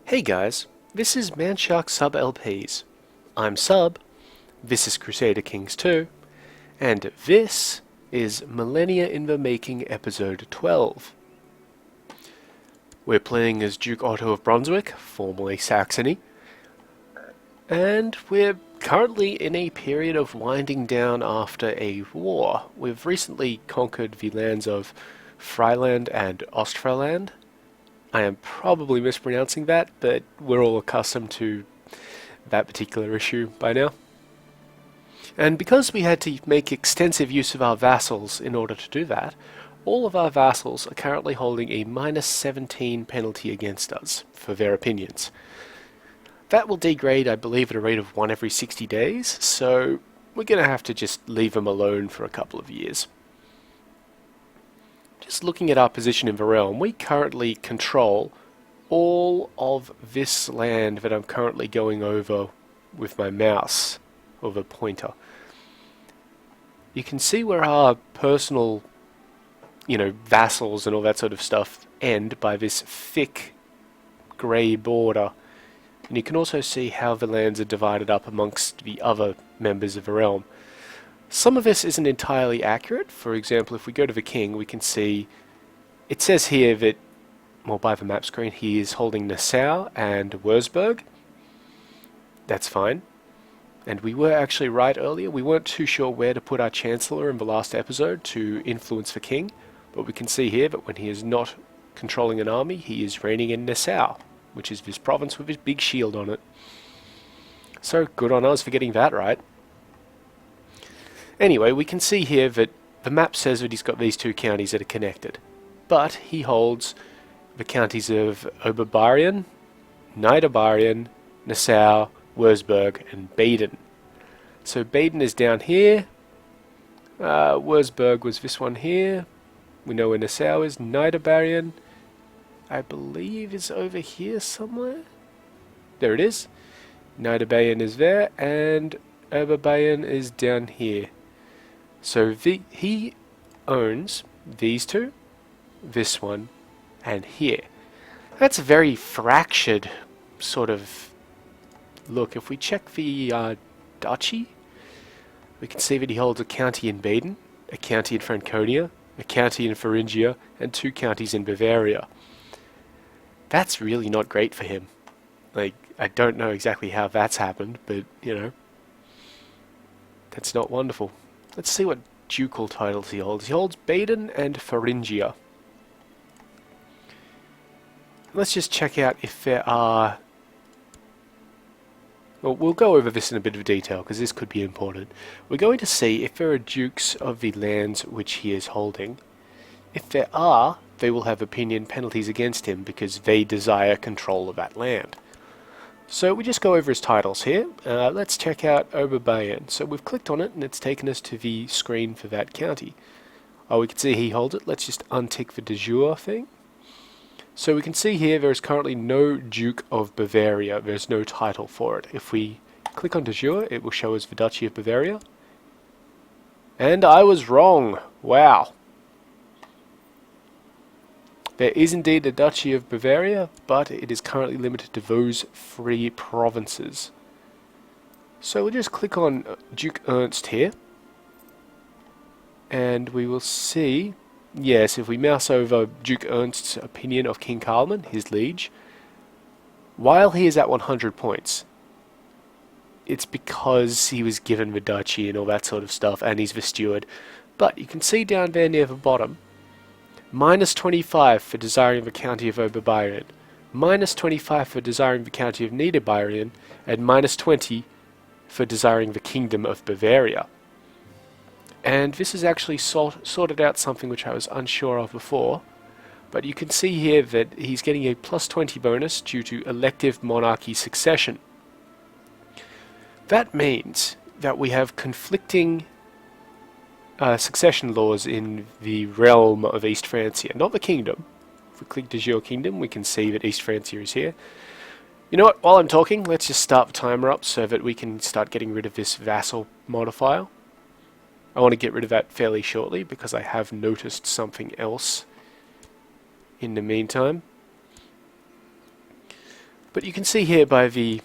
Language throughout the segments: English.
Hey guys, this is Manshark Sub LPs. I'm Sub, this is Crusader Kings II, and this is Millennia in the Making Episode 12. We're playing as Duke Otto of Brunswick, formerly Saxony, and we're currently in a period of winding down after a war. We've recently conquered the lands of Freiland and Ostfreiland. I am probably mispronouncing that, but we're all accustomed to that particular issue by now. And because we had to make extensive use of our vassals in order to do that, all of our vassals are currently holding a -17 penalty against us for their opinions. That will degrade, I believe, at a rate of 1 every 60 days, so we're going to have to just leave them alone for a couple of years. Just looking at our position in the realm, we currently control all of this land that I'm currently going over with my mouse, or the pointer. You can see where our personal, vassals and all that sort of stuff end by this thick grey border. And you can also see how the lands are divided up amongst the other members of the realm. Some of this isn't entirely accurate. For example, if we go to the king, we can see it says here that, well, by the map screen, he is holding Nassau and Würzburg. That's fine. And we were actually right earlier. We weren't too sure where to put our chancellor in the last episode to influence the king, but we can see here that when he is not controlling an army, he is reigning in Nassau, which is this province with his big shield on it. So good on us for getting that right. Anyway, we can see here that the map says that he's got these two counties that are connected, but he holds the counties of Oberbayern, Niederbayern, Nassau, Würzburg, and Baden. So Baden is down here, Würzburg was this one here, we know where Nassau is, Niederbayern, I believe is over here somewhere. There it is. Niederbayern is there, and Oberbayern is down here. So he owns these two, this one, and here. That's a very fractured sort of look. If we check the duchy, we can see that he holds a county in Baden, a county in Franconia, a county in Thuringia, and 2 counties in Bavaria. That's really not great for him. I don't know exactly how that's happened, but, that's not wonderful. Let's see what ducal titles he holds. He holds Baden and Thuringia. Let's just check out if there are... Well, we'll go over this in a bit of detail, because this could be important. We're going to see if there are dukes of the lands which he is holding. If there are, they will have opinion penalties against him because they desire control of that land. So we just go over his titles here. Let's check out Oberbayern. So we've clicked on it and it's taken us to the screen for that county. Oh, we can see he holds it. Let's just untick the de jure thing. So we can see here there is currently no Duke of Bavaria. There's no title for it. If we click on de jure, it will show us the Duchy of Bavaria. And I was wrong. Wow. There is indeed a Duchy of Bavaria, but it is currently limited to those 3 provinces. So we'll just click on Duke Ernst here, and we will see, yes, if we mouse over Duke Ernst's opinion of King Carlman, his liege, while he is at 100 points, it's because he was given the duchy and all that sort of stuff, and he's the steward. But you can see down there near the bottom, -25 for desiring the county of Oberbayern, -25 for desiring the county of Niederbayern, and -20 for desiring the kingdom of Bavaria. And this has actually sorted out something which I was unsure of before, but you can see here that he's getting a +20 bonus due to elective monarchy succession. That means that we have conflicting succession laws in the realm of East Francia, not the kingdom. If we click de jure kingdom, we can see that East Francia is here. You know what, while I'm talking, let's just start the timer up so that we can start getting rid of this vassal modifier. I want to get rid of that fairly shortly because I have noticed something else in the meantime. But you can see here by the,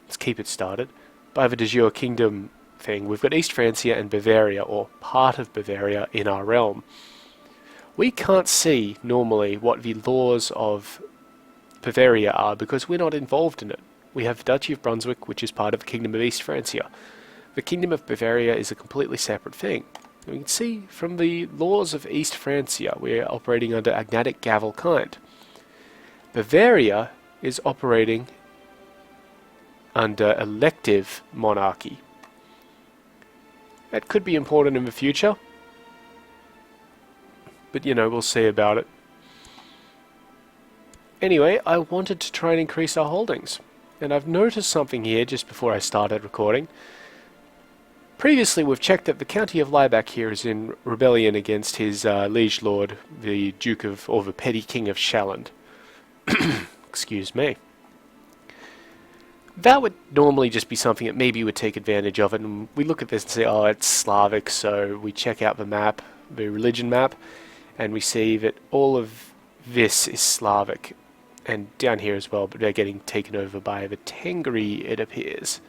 let's keep it started, by the de jure kingdom thing, we've got East Francia and Bavaria, or part of Bavaria, in our realm. We can't see normally what the laws of Bavaria are because we're not involved in it. We have the Duchy of Brunswick, which is part of the Kingdom of East Francia. The Kingdom of Bavaria is a completely separate thing. And we can see from the laws of East Francia, we're operating under agnatic gavel kind. Bavaria is operating under elective monarchy. That could be important in the future, but you know, we'll see about it. Anyway, I wanted to try and increase our holdings, and I've noticed something here just before I started recording. Previously, we've checked that the County of Laibach here is in rebellion against his liege lord, the Duke of, or the Petty King of Shalland. Excuse me. That would normally just be something that maybe would take advantage of it, and we look at this and say, oh, it's Slavic, so we check out the map, the religion map, and we see that all of this is Slavic, and down here as well, but they're getting taken over by the Tengri, it appears.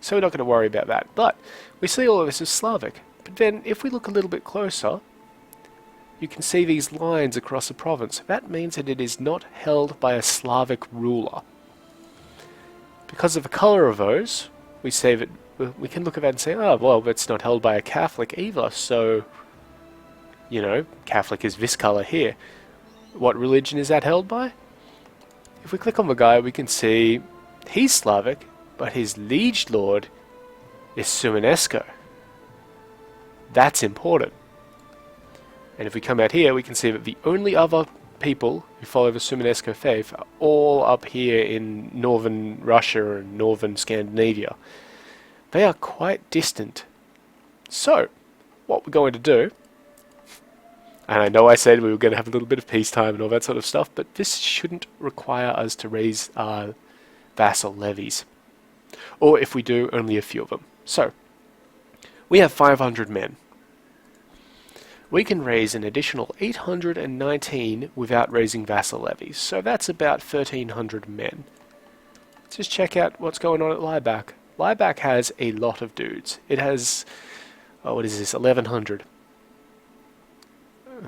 So we're not going to worry about that, but we see all of this is Slavic. But then, if we look a little bit closer, you can see these lines across the province. That means that it is not held by a Slavic ruler. Because of the colour of those, we say that we can look at that and say, oh, well, it's not held by a Catholic either, so, you know, Catholic is this colour here. What religion is that held by? If we click on the guy, we can see he's Slavic, but his liege lord is Sumanesco. That's important. And if we come out here, we can see that the only other people who follow the Sumanesco faith are all up here in northern Russia and northern Scandinavia. They are quite distant. So, what we're going to do, and I know I said we were going to have a little bit of peacetime and all that sort of stuff, but this shouldn't require us to raise our vassal levies. Or if we do, only a few of them. So, we have 500 men. We can raise an additional 819 without raising vassal levies, so that's about 1,300 men. Let's just check out what's going on at Laibach. Laibach has a lot of dudes. It has, oh, what is this, 1,100.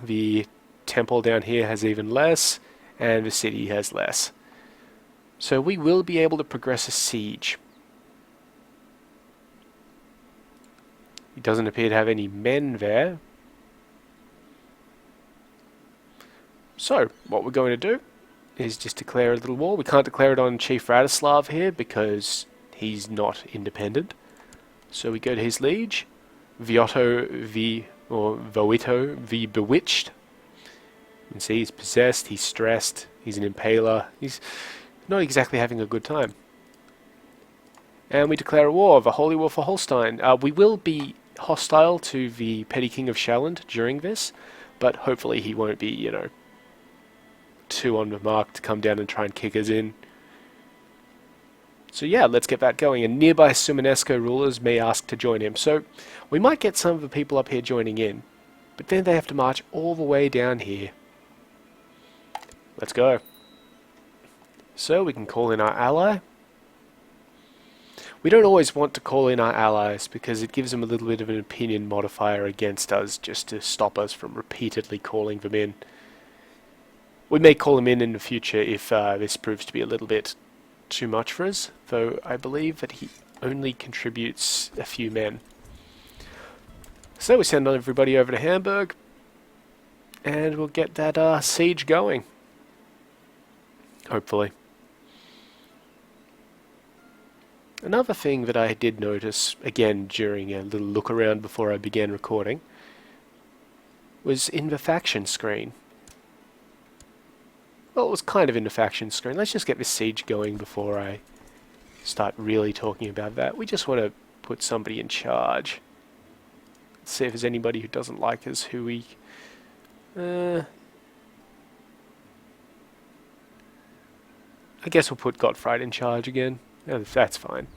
The temple down here has even less, and the city has less. So we will be able to progress a siege. He doesn't appear to have any men there. So, what we're going to do is just declare a little war. We can't declare it on Chief Radislav here because he's not independent. So we go to his liege, Vioto the Bewitched. You can see he's possessed, he's stressed, he's an impaler, he's not exactly having a good time. And we declare a war, the Holy War for Holstein. We will be hostile to the Petty King of Shalland during this, but hopefully he won't be, you know, too on the mark to come down and try and kick us in. So yeah, let's get that going, and nearby Sumanesco rulers may ask to join him. So we might get some of the people up here joining in, but then they have to march all the way down here. Let's go. So we can call in our ally. We don't always want to call in our allies because it gives them a little bit of an opinion modifier against us just to stop us from repeatedly calling them in. We may call him in the future if this proves to be a little bit too much for us, though I believe that he only contributes a few men. So we send everybody over to Hamburg, and we'll get that siege going. Hopefully. Another thing that I did notice, again during a little look around before I began recording, was in the faction screen. Well, it was kind of in the faction screen. Let's just get this siege going before I start really talking about that. We just want to put somebody in charge. Let's see if there's anybody who doesn't like us, who we... I guess we'll put Gottfried in charge again. That's fine.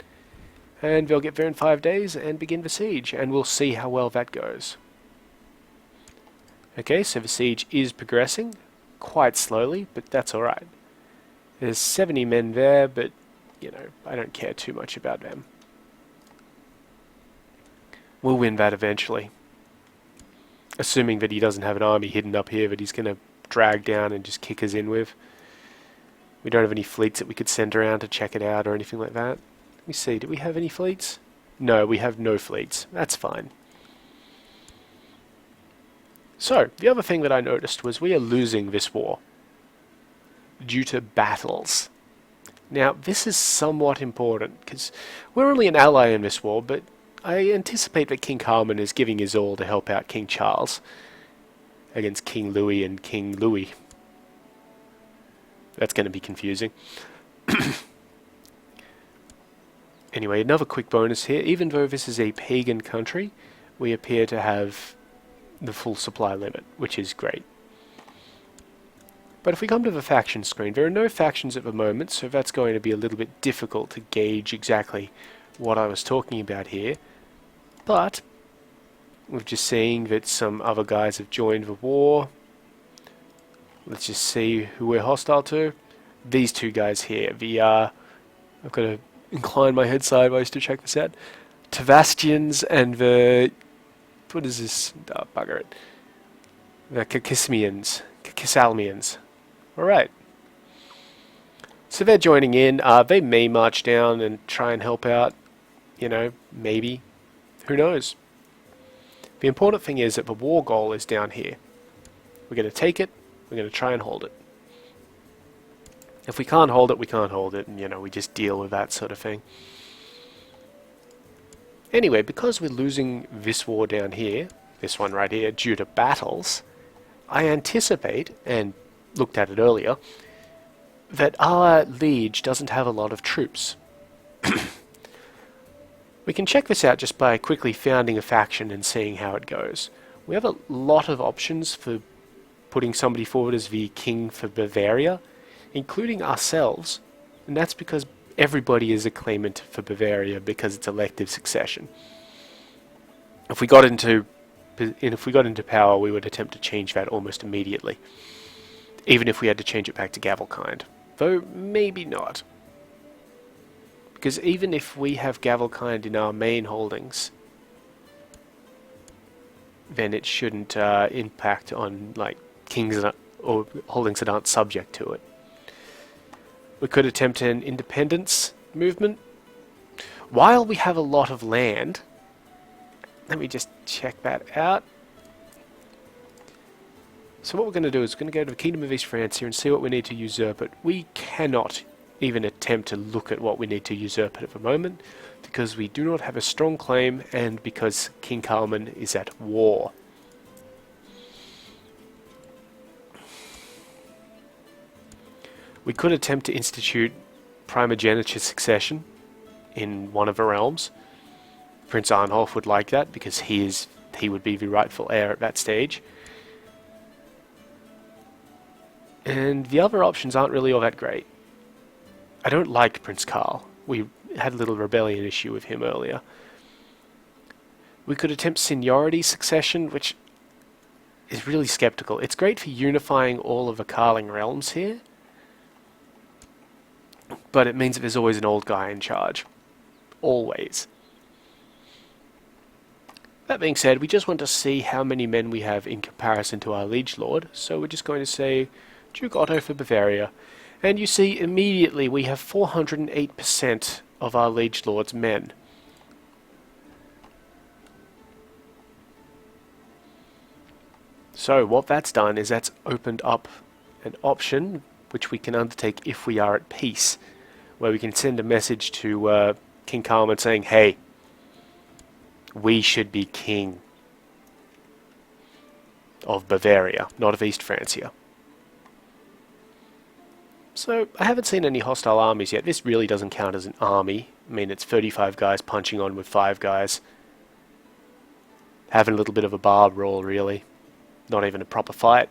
And they'll get there in 5 days and begin the siege, and we'll see how well that goes. Okay, so the siege is progressing. Quite slowly, but that's alright. There's 70 men there, but, you know, I don't care too much about them. We'll win that eventually. Assuming that he doesn't have an army hidden up here that he's going to drag down and just kick us in with. We don't have any fleets that we could send around to check it out or anything like that. Let me see, do we have any fleets? No, we have no fleets. That's fine. So, the other thing that I noticed was we are losing this war due to battles. Now, this is somewhat important, because we're only an ally in this war, but I anticipate that King Carmen is giving his all to help out King Charles against King Louis and King Louis. That's going to be confusing. Anyway, another quick bonus here. Even though this is a pagan country, we appear to have the full supply limit, which is great. But if we come to the faction screen, there are no factions at the moment, so that's going to be a little bit difficult to gauge exactly what I was talking about here. But we're just seeing that some other guys have joined the war. Let's just see who we're hostile to. These two guys here. I've got to incline my head sideways to check this out. Tavastians and the... What is this? Oh, bugger it. The Kisalmians. Alright. So they're joining in. They may march down and try and help out. You know, maybe. Who knows? The important thing is that the war goal is down here. We're going to take it. We're going to try and hold it. If we can't hold it, we can't hold it. And, you know, we just deal with that sort of thing. Anyway, because we're losing this war down here, this one right here, due to battles, I anticipate, and looked at it earlier, that our liege doesn't have a lot of troops. We can check this out just by quickly founding a faction and seeing how it goes. We have a lot of options for putting somebody forward as the king for Bavaria, including ourselves, and that's because everybody is a claimant for Bavaria because it's elective succession. If we got into power, we would attempt to change that almost immediately, even if we had to change it back to Gavelkind, though maybe not. Because even if we have Gavelkind in our main holdings, then it shouldn't impact on like kings or holdings that aren't subject to it. We could attempt an independence movement. While we have a lot of land, let me just check that out. So what we're going to do is we're going to go to the Kingdom of East France here and see what we need to usurp it. We cannot even attempt to look at what we need to usurp it at the moment, because we do not have a strong claim and because King Carmen is at war. We could attempt to institute primogeniture succession in one of the realms. Prince Arnulf would like that because he would be the rightful heir at that stage. And the other options aren't really all that great. I don't like Prince Karl. We had a little rebellion issue with him earlier. We could attempt seniority succession, which is really skeptical. It's great for unifying all of the Karling realms here, but it means that there's always an old guy in charge. Always. That being said, we just want to see how many men we have in comparison to our liege lord, so we're just going to say Duke Otto for Bavaria. And you see immediately we have 408% of our liege lord's men. So what that's done is that's opened up an option which we can undertake if we are at peace, where we can send a message to King Carmen saying, hey, we should be king of Bavaria, not of East Francia. So I haven't seen any hostile armies yet. This really doesn't count as an army. I mean, it's 35 guys punching on with 5 guys. Having a little bit of a bar brawl, really. Not even a proper fight.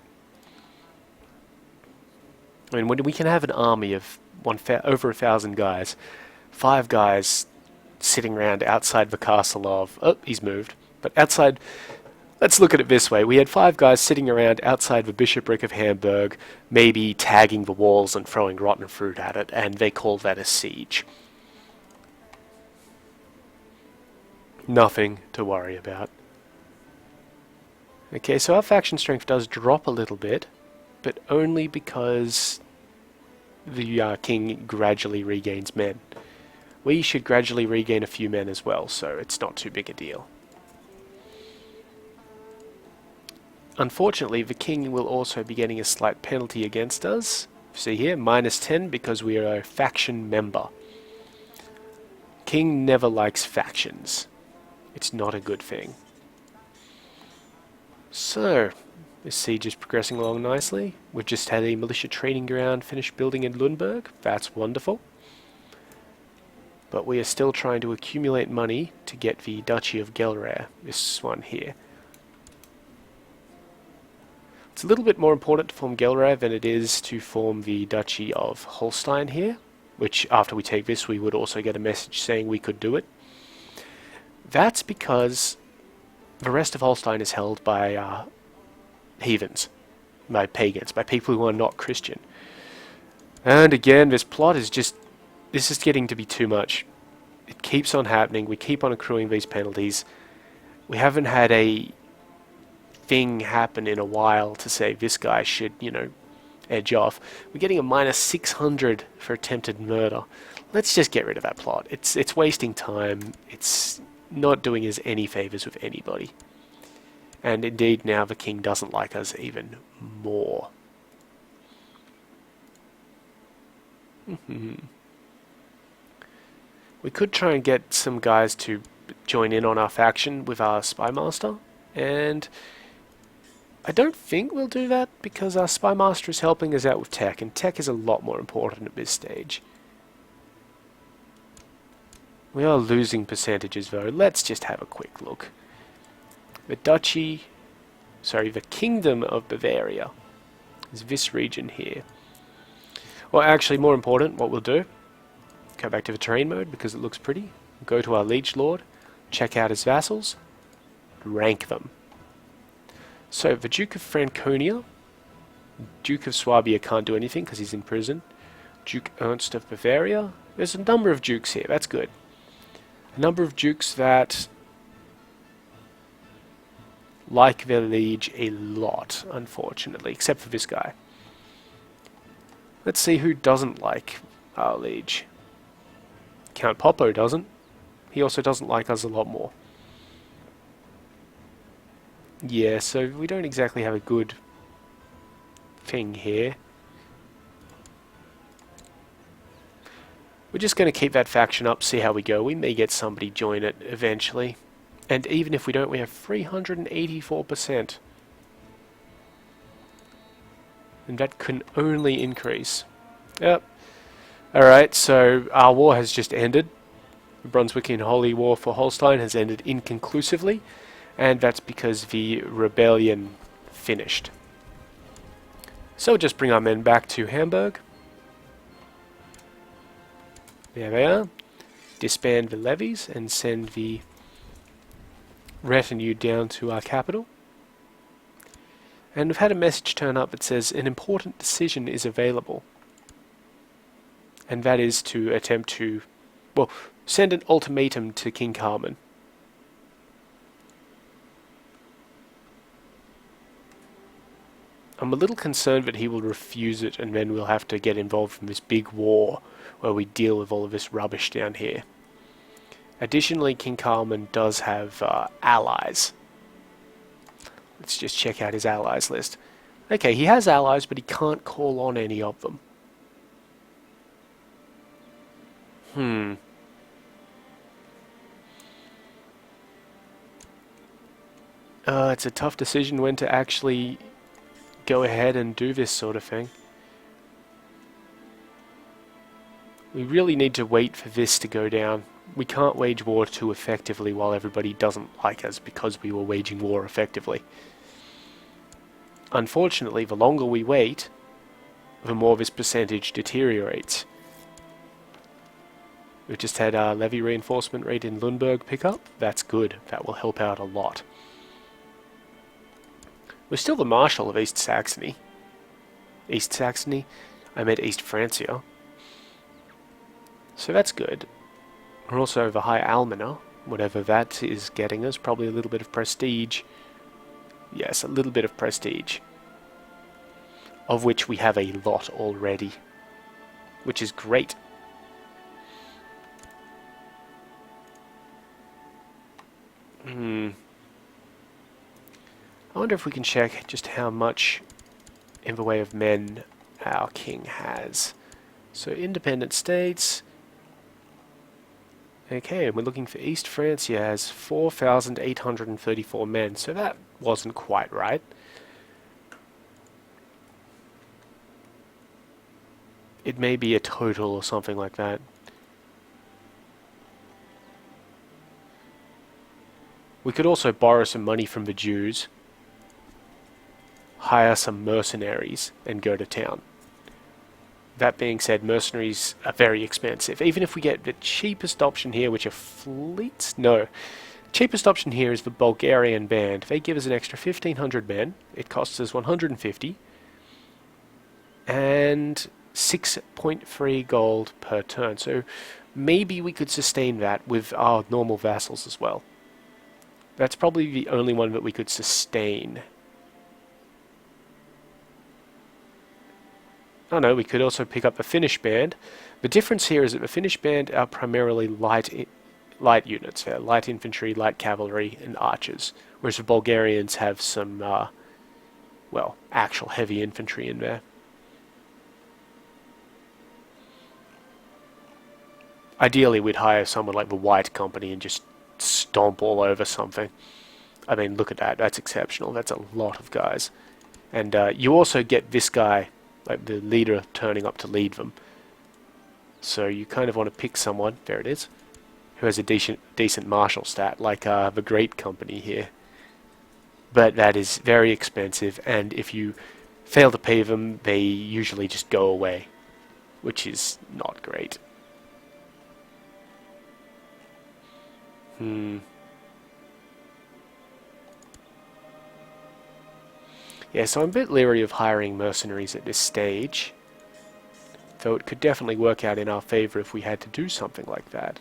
I mean, when we can have an army of over 1,000 guys, 5 guys sitting around outside the castle of... Oh, he's moved. But outside Let's look at it this way. We had 5 guys sitting around outside the bishopric of Hamburg, maybe tagging the walls and throwing rotten fruit at it, and they call that a siege. Nothing to worry about. Okay, so our faction strength does drop a little bit, but only because the king gradually regains men. We should gradually regain a few men as well, so it's not too big a deal. Unfortunately, the king will also be getting a slight penalty against us. See here, -10 because we are a faction member. King never likes factions. It's not a good thing. So, this siege is progressing along nicely. We've just had a militia training ground finished building in Lundberg. That's wonderful. But we are still trying to accumulate money to get the Duchy of Gelre, this one here. It's a little bit more important to form Gelre than it is to form the Duchy of Holstein here, which after we take this we would also get a message saying we could do it. That's because the rest of Holstein is held by heathens, by pagans, by people who are not Christian. And again, this plot is just, this is getting to be too much. It keeps on happening, we keep on accruing these penalties. We haven't had a thing happen in a while to say this guy should, you know, edge off. We're getting a -600 for attempted murder. Let's just get rid of that plot. It's wasting time. It's not doing us any favors with anybody. And indeed now the king doesn't like us even more. We could try and get some guys to join in on our faction with our spy master, and I don't think we'll do that because our spy master is helping us out with tech, and tech is a lot more important at this stage. We are losing percentages though. Let's just have a quick look. The Kingdom of Bavaria is this region here. Well, actually, more important, what we'll do, go back to the terrain mode because it looks pretty. Go to our liege lord, check out his vassals, rank them. So, the Duke of Franconia, Duke of Swabia can't do anything because he's in prison. Duke Ernst of Bavaria, there's a number of dukes here, that's good. A number of dukes that like their liege a lot, unfortunately, except for this guy. Let's see who doesn't like our liege. Count Poppo doesn't. He also doesn't like us a lot more. Yeah, so we don't exactly have a good thing here. We're just going to keep that faction up, see how we go. We may get somebody join it eventually. And even if we don't, we have 384%. And that can only increase. Yep. Alright, so our war has just ended. The Brunswickian Holy War for Holstein has ended inconclusively. And that's because the rebellion finished. So we'll just bring our men back to Hamburg. There they are. Disband the levies and send the retinue down to our capital. And we've had a message turn up that says an important decision is available. And that is to attempt to, well, send an ultimatum to King Carmen. I'm a little concerned that he will refuse it and then we'll have to get involved in this big war where we deal with all of this rubbish down here. Additionally, King Carmen does have allies. Let's just check out his allies list. Okay, he has allies, but he can't call on any of them. It's a tough decision when to actually go ahead and do this sort of thing. We really need to wait for this to go down. We can't wage war too effectively while everybody doesn't like us because we were waging war effectively. Unfortunately, the longer we wait, the more this percentage deteriorates. We've just had our levy reinforcement rate in Lundberg pick up. That's good. That will help out a lot. We're still the Marshal of East Saxony. East Saxony? I meant East Francia. So that's good. We're also over High Almoner, whatever that is getting us. Probably a little bit of prestige. Yes, a little bit of prestige. Of which we have a lot already. Which is great. I wonder if we can check just how much in the way of men our king has. So independent states. Okay, and we're looking for East Francia has 4,834 men, so that wasn't quite right. It may be a total or something like that. We could also borrow some money from the Jews, hire some mercenaries, and go to town. That being said, mercenaries are very expensive. Even if we get the cheapest option here, which are fleets? No. Cheapest option here is the Bulgarian band. They give us an extra 1,500 men. It costs us 150. And 6.3 gold per turn. So maybe we could sustain that with our normal vassals as well. That's probably the only one that we could sustain. Oh no, we could also pick up the Finnish band. The difference here is that the Finnish band are primarily light units. They're light infantry, light cavalry, and archers. Whereas the Bulgarians have some, well, actual heavy infantry in there. Ideally, we'd hire someone like the White Company and just stomp all over something. I mean, look at that. That's exceptional. That's a lot of guys. And you also get this guy, like the leader, turning up to lead them. So you kind of want to pick someone, there it is, who has a decent martial stat, like the Great Company here. But that is very expensive, and if you fail to pay them, they usually just go away, which is not great. Yeah, so I'm a bit leery of hiring mercenaries at this stage, though it could definitely work out in our favor if we had to do something like that.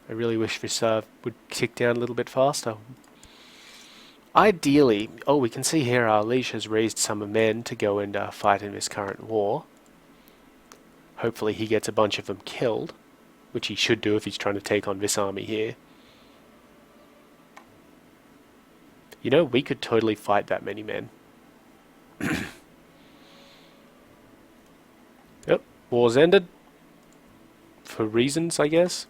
I really wish this would tick down a little bit faster. Ideally, oh, we can see here our liege has raised some men to go and fight in this current war. Hopefully he gets a bunch of them killed, which he should do if he's trying to take on this army here. You know, we could totally fight that many men. Yep, war's ended. For reasons, I guess.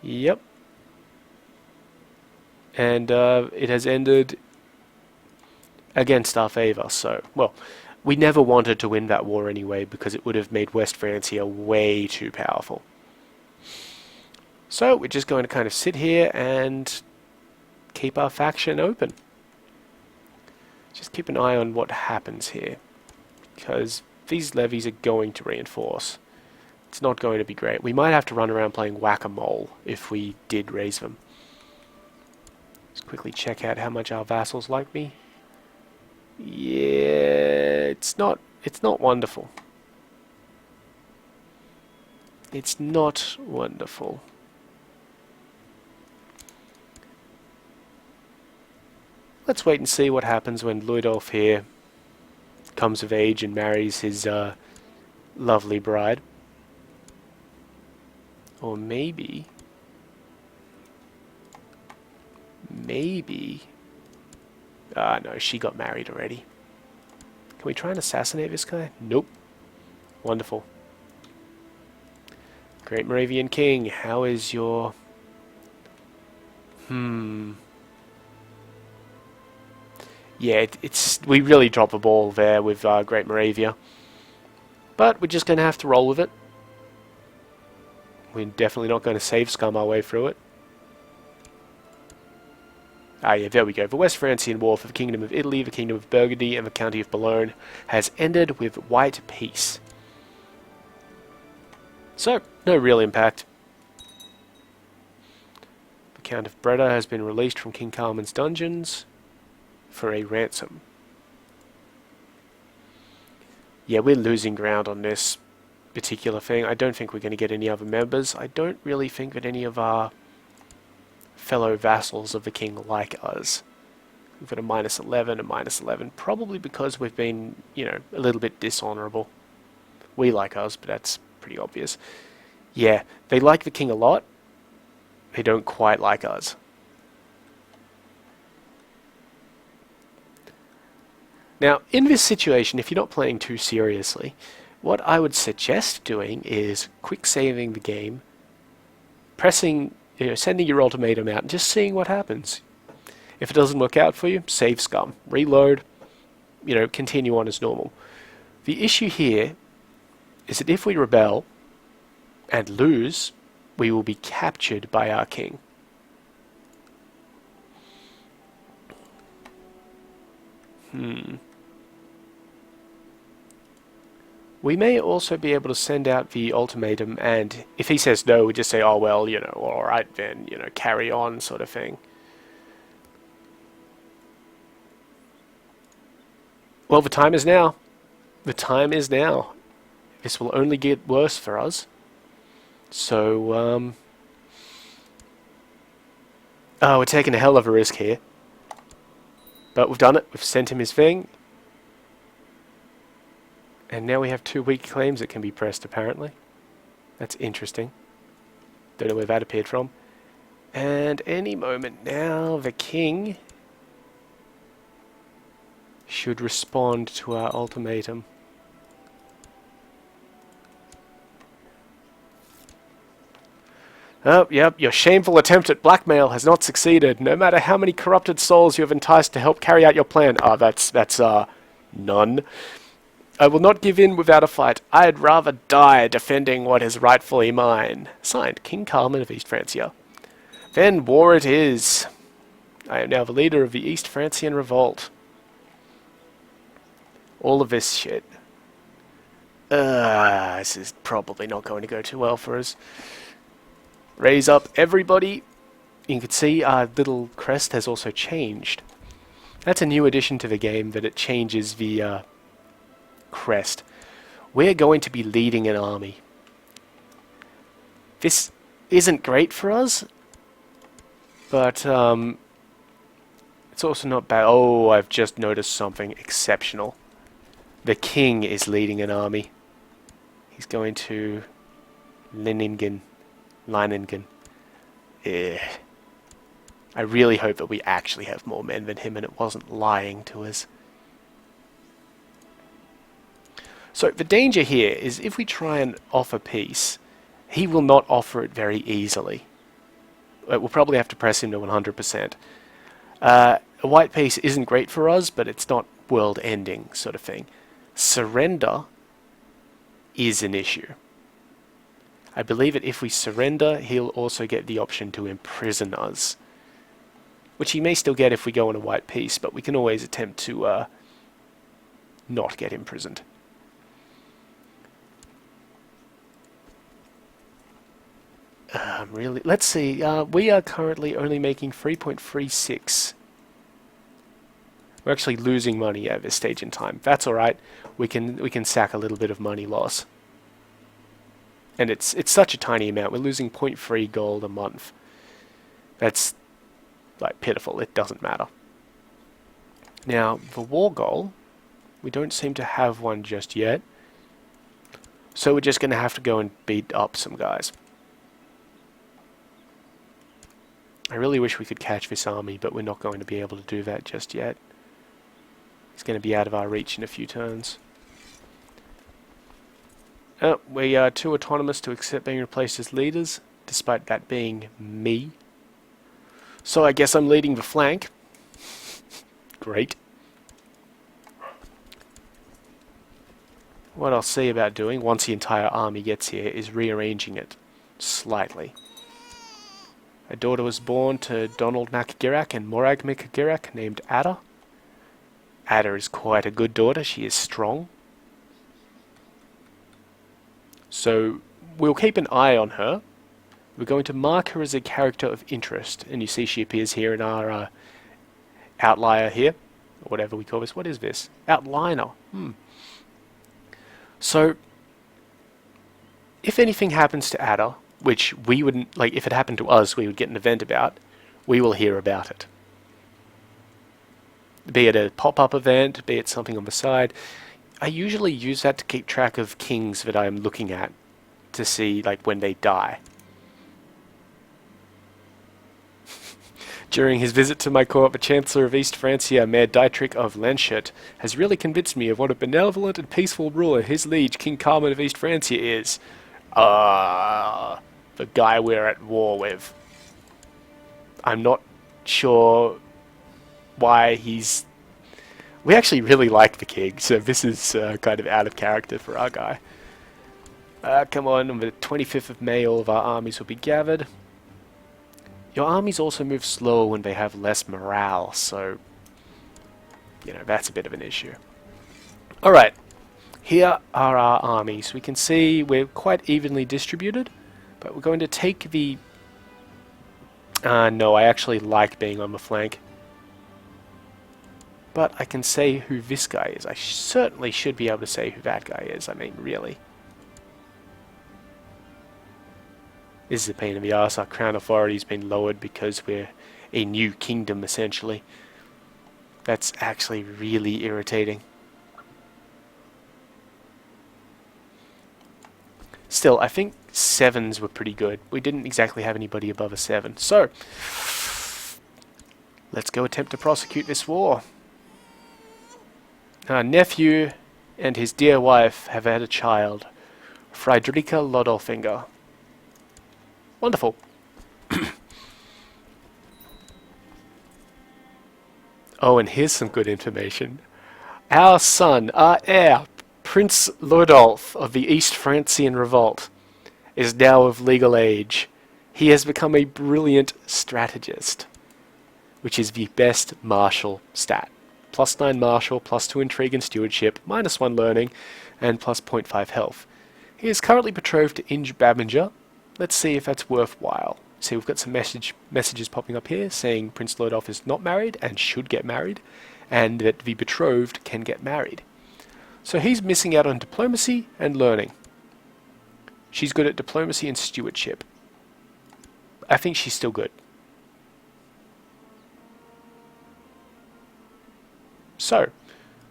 Yep. And it has ended against our favor, so, well, we never wanted to win that war anyway because it would have made West Francia way too powerful. So we're just going to kind of sit here and keep our faction open. Just keep an eye on what happens here, because these levies are going to reinforce. It's not going to be great. We might have to run around playing whack-a-mole if we did raise them. Let's quickly check out how much our vassals like me. Yeah, it's not wonderful. It's not wonderful. Let's wait and see what happens when Ludolf here comes of age and marries his lovely bride. Or maybe... no, she got married already. Can we try and assassinate this guy? Nope. Wonderful. Great Moravian King, how is your... Yeah, we really dropped the ball there with Great Moravia. But we're just going to have to roll with it. We're definitely not going to save scum our way through it. Ah, yeah, there we go. The West Francian War for the Kingdom of Italy, the Kingdom of Burgundy, and the County of Boulogne has ended with white peace. So, no real impact. The Count of Breda has been released from King Carmen's dungeons for a ransom. Yeah, we're losing ground on this particular thing. I don't think we're going to get any other members. I don't really think that any of our fellow vassals of the king like us. We've got a -11, a -11, probably because we've been, you know, a little bit dishonourable. We like us, but that's pretty obvious. Yeah, they like the king a lot. They don't quite like us. Now, in this situation, if you're not playing too seriously, what I would suggest doing is quick saving the game, pressing, sending your ultimatum out, and just seeing what happens. If it doesn't work out for you, save scum, reload, continue on as normal. The issue here is that if we rebel and lose, we will be captured by our king. We may also be able to send out the ultimatum, and if he says no, we just say, oh, well, alright then, carry on, sort of thing. Well, the time is now. The time is now. This will only get worse for us. So, oh, we're taking a hell of a risk here. But we've done it. We've sent him his thing. And now we have 2 weak claims that can be pressed, apparently. That's interesting. Don't know where that appeared from. And any moment now, the king should respond to our ultimatum. Oh, yep, your shameful attempt at blackmail has not succeeded. No matter how many corrupted souls you have enticed to help carry out your plan. Ah, that's none. I will not give in without a fight. I'd rather die defending what is rightfully mine. Signed, King Carmen of East Francia. Then war it is. I am now the leader of the East Francian Revolt. All of this shit. This is probably not going to go too well for us. Raise up everybody. You can see our little crest has also changed. That's a new addition to the game, that it changes the crest. We're going to be leading an army. This isn't great for us, but it's also not bad. Oh, I've just noticed something exceptional. The king is leading an army. He's going to Leiningen. I really hope that we actually have more men than him and it wasn't lying to us. So the danger here is if we try and offer peace, he will not offer it very easily. We'll probably have to press him to 100%. A white peace isn't great for us, but it's not world-ending sort of thing. Surrender is an issue. I believe that if we surrender, he'll also get the option to imprison us. Which he may still get if we go on a white peace, but we can always attempt to not get imprisoned. Really, let's see. We are currently only making 3.36. We're actually losing money at this stage in time. That's all right. We can sack a little bit of money loss, and it's such a tiny amount. We're losing 0.3 gold a month. That's like pitiful. It doesn't matter. Now the war goal, we don't seem to have one just yet. So we're just going to have to go and beat up some guys. I really wish we could catch this army, but we're not going to be able to do that just yet. It's going to be out of our reach in a few turns. We are too autonomous to accept being replaced as leaders, despite that being me. So I guess I'm leading the flank. Great. What I'll see about doing, once the entire army gets here, is rearranging it slightly. A daughter was born to Donald MacGirrack and Morag MacGirrack named Ada. Ada is quite a good daughter. She is strong. So we'll keep an eye on her. We're going to mark her as a character of interest. And you see she appears here in our outlier here. Or whatever we call this. What is this? Outliner. So, if anything happens to Ada, which we wouldn't, like if it happened to us, we would get an event about, we will hear about it. Be it a pop-up event, be it something on the side. I usually use that to keep track of kings that I am looking at to see like when they die. During his visit to my court, the Chancellor of East Francia, Mayor Dietrich of Landshut, has really convinced me of what a benevolent and peaceful ruler his liege, King Carmen of East Francia, is. The guy we're at war with. I'm not sure why he's... We actually really like the king, so this is kind of out of character for our guy. Come on the 25th of May all of our armies will be gathered. Your armies also move slower when they have less morale, so, you know, that's a bit of an issue. Alright, here are our armies. We can see we're quite evenly distributed, but we're going to take the... no, I actually like being on the flank. But I can say who this guy is. I certainly should be able to say who that guy is, I mean, really. This is a pain in the arse. Our crown authority has been lowered because we're a new kingdom, essentially. That's actually really irritating. Still, I think 7s were pretty good. We didn't exactly have anybody above a 7. So, let's go attempt to prosecute this war. Our nephew and his dear wife have had a child, Friedricha Lodolfinger. Wonderful. Oh, and here's some good information. Our son, our heir, Prince Lodolf of the East Francian Revolt, is now of legal age. He has become a brilliant strategist, which is the best martial stat. +9 martial, +2 intrigue and stewardship, -1 learning, and +0.5 health. He is currently betrothed to Inge Babinger. Let's see if that's worthwhile. See, we've got some messages popping up here saying Prince Lodolf is not married and should get married, and that the betrothed can get married. So he's missing out on diplomacy and learning. She's good at diplomacy and stewardship. I think she's still good. So,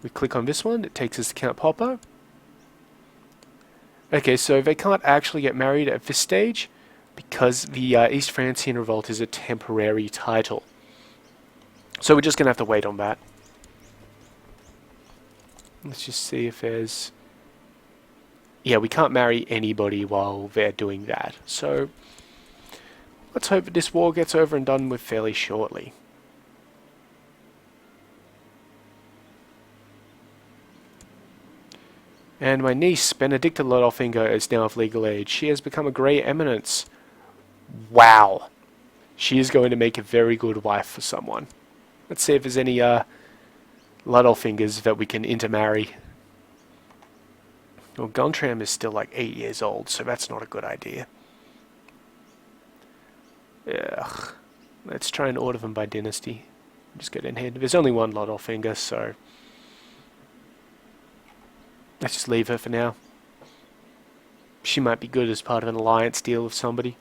we click on this one, it takes us to Count Poppo. Okay, so they can't actually get married at this stage because the East Francian Revolt is a temporary title. So we're just going to have to wait on that. Let's just see if there's... Yeah, we can't marry anybody while they're doing that. So let's hope that this war gets over and done with fairly shortly. And my niece, Benedicta Lodolfinger, is now of legal age. She has become a grey eminence. Wow. She is going to make a very good wife for someone. Let's see if there's any Lodolfingers that we can intermarry. Well, Guntram is still like 8 years old, so that's not a good idea. Ugh. Let's try and order them by dynasty. Just get in here. There's only one Lodolfinger, so... let's just leave her for now. She might be good as part of an alliance deal with somebody.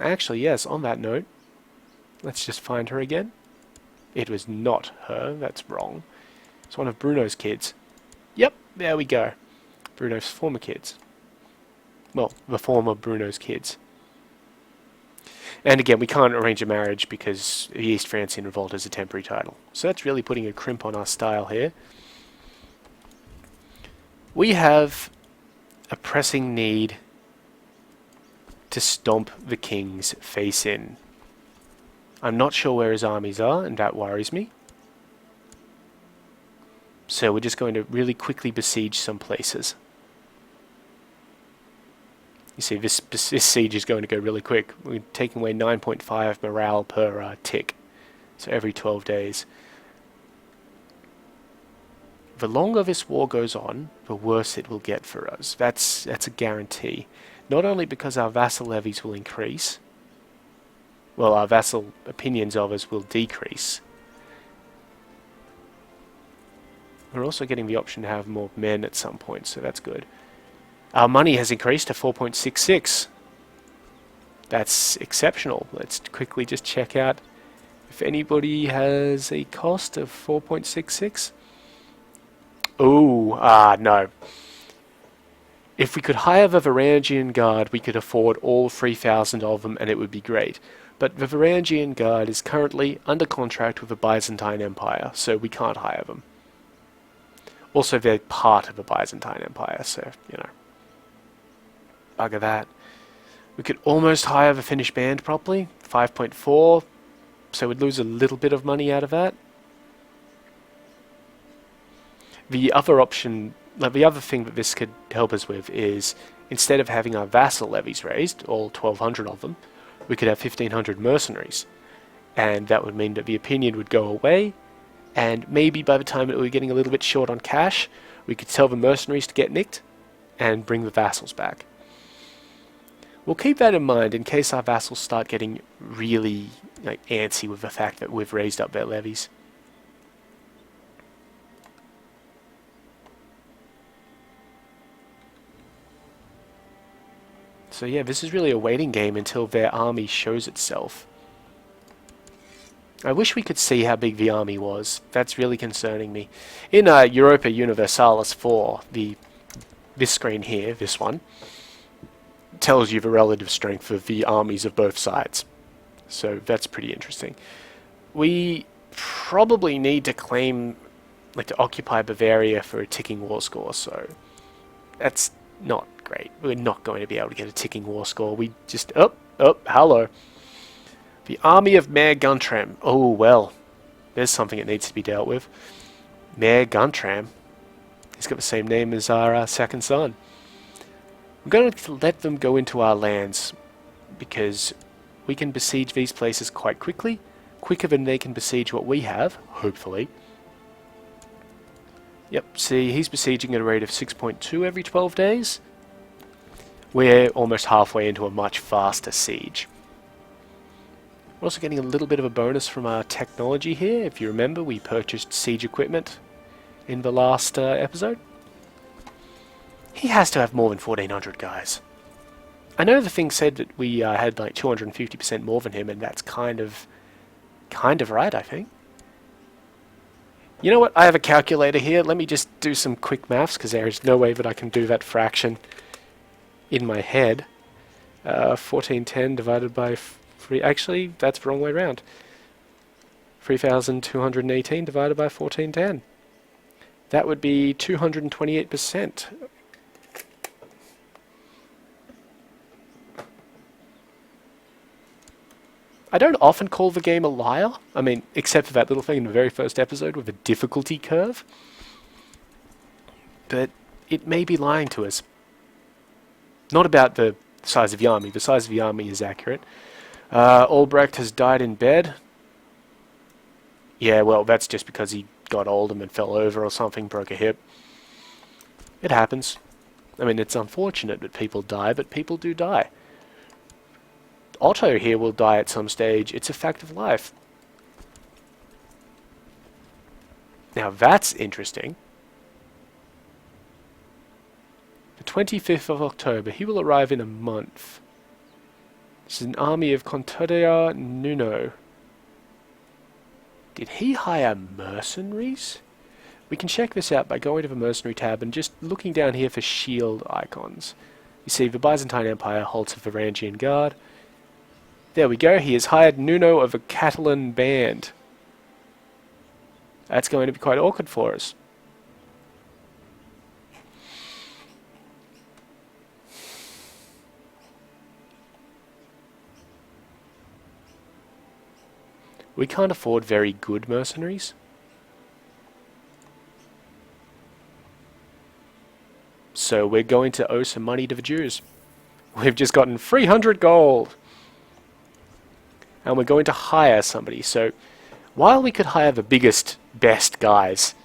Actually, yes, on that note, let's just find her again. It was not her, that's wrong. It's one of Bruno's kids. Yep, there we go. Bruno's former kids. Well, the former Bruno's kids. And again, we can't arrange a marriage because the East Francian Revolt is a temporary title. So that's really putting a crimp on our style here. We have a pressing need to stomp the king's face in. I'm not sure where his armies are, and that worries me. So we're just going to really quickly besiege some places. You see, this siege is going to go really quick. We're taking away 9.5 morale per tick, so every 12 days. The longer this war goes on, the worse it will get for us. That's a guarantee. Not only because our vassal levies will increase, well, our vassal opinions of us will decrease. We're also getting the option to have more men at some point, so that's good. Our money has increased to 4.66. That's exceptional. Let's quickly just check out if anybody has a cost of 4.66. Oh, no. If we could hire the Varangian Guard, we could afford all 3,000 of them and it would be great. But the Varangian Guard is currently under contract with the Byzantine Empire, so we can't hire them. Also, they're part of the Byzantine Empire, so, you know. Bugger that. We could almost hire the Finnish band properly, 5.4, so we'd lose a little bit of money out of that. The other option, the other thing that this could help us with is, instead of having our vassal levies raised, all 1,200 of them, we could have 1,500 mercenaries. And that would mean that the opinion would go away, and maybe by the time that we were getting a little bit short on cash, we could tell the mercenaries to get nicked, and bring the vassals back. We'll keep that in mind in case our vassals start getting really antsy with the fact that we've raised up their levies. So yeah, this is really a waiting game until their army shows itself. I wish we could see how big the army was. That's really concerning me. In Europa Universalis 4, this screen here, this one, tells you the relative strength of the armies of both sides. So that's pretty interesting. We probably need to claim, to occupy Bavaria for a ticking war score, so that's not great. We're not going to be able to get a ticking war score. We just... Oh, hello. The army of Mayor Guntram. Oh, well. There's something that needs to be dealt with. Mayor Guntram. He's got the same name as our second son. I'm going to let them go into our lands, because we can besiege these places quite quickly. Quicker than they can besiege what we have, hopefully. Yep, see, he's besieging at a rate of 6.2 every 12 days. We're almost halfway into a much faster siege. We're also getting a little bit of a bonus from our technology here. If you remember, we purchased siege equipment in the last episode. He has to have more than 1,400 guys. I know the thing said that we had 250% more than him, and that's kind of right, I think. You know what? I have a calculator here. Let me just do some quick maths, because there is no way that I can do that fraction in my head. 1410 divided by 3... Actually, that's the wrong way around. 3,218 divided by 1410. That would be 228%. I don't often call the game a liar. I mean, except for that little thing in the very first episode with the difficulty curve. But it may be lying to us. Not about the size of the army. The size of the army is accurate. Albrecht has died in bed. Yeah, well, that's just because he got old and fell over or something, broke a hip. It happens. I mean, it's unfortunate that people die, but people do die. Otto here will die at some stage. It's a fact of life. Now that's interesting. The 25th of October. He will arrive in a month. This is an army of Contodia Nuno. Did he hire mercenaries? We can check this out by going to the mercenary tab and just looking down here for shield icons. You see the Byzantine Empire holds a Varangian Guard. There we go, he has hired Nuno of a Catalan band. That's going to be quite awkward for us. We can't afford very good mercenaries. So we're going to owe some money to the Jews. We've just gotten 300 gold. And we're going to hire somebody. So while we could hire the biggest, best guys,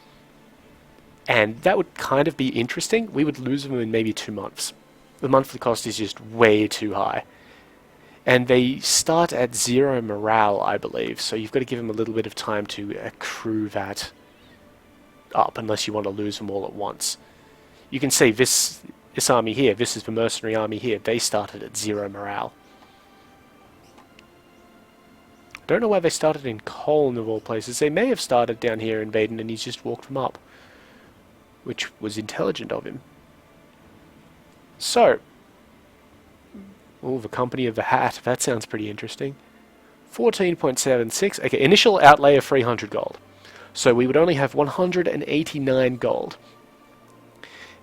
and that would kind of be interesting, we would lose them in maybe 2 months. The monthly cost is just way too high. And they start at 0 morale, I believe, so you've got to give them a little bit of time to accrue that up, unless you want to lose them all at once. You can see this army here, this is the mercenary army here, they started at 0 morale. I don't know why they started in Colne of all places. They may have started down here in Baden and he's just walked them up, which was intelligent of him. So, oh, the Company of the Hat, that sounds pretty interesting. 14.76, okay, initial outlay of 300 gold. So we would only have 189 gold.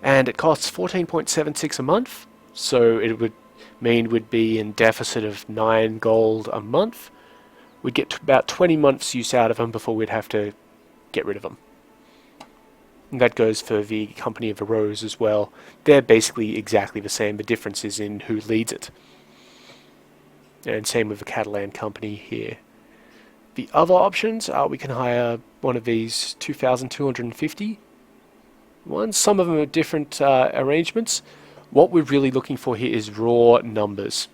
And it costs 14.76 a month, so it would mean we'd be in deficit of 9 gold a month. We'd get about 20 months use out of them before we'd have to get rid of them. And that goes for the Company of the Rose as well. They're basically exactly the same, the difference is in who leads it. And same with the Catalan Company here. The other options are we can hire one of these 2,250 ones. Some of them are different arrangements. What we're really looking for here is raw numbers.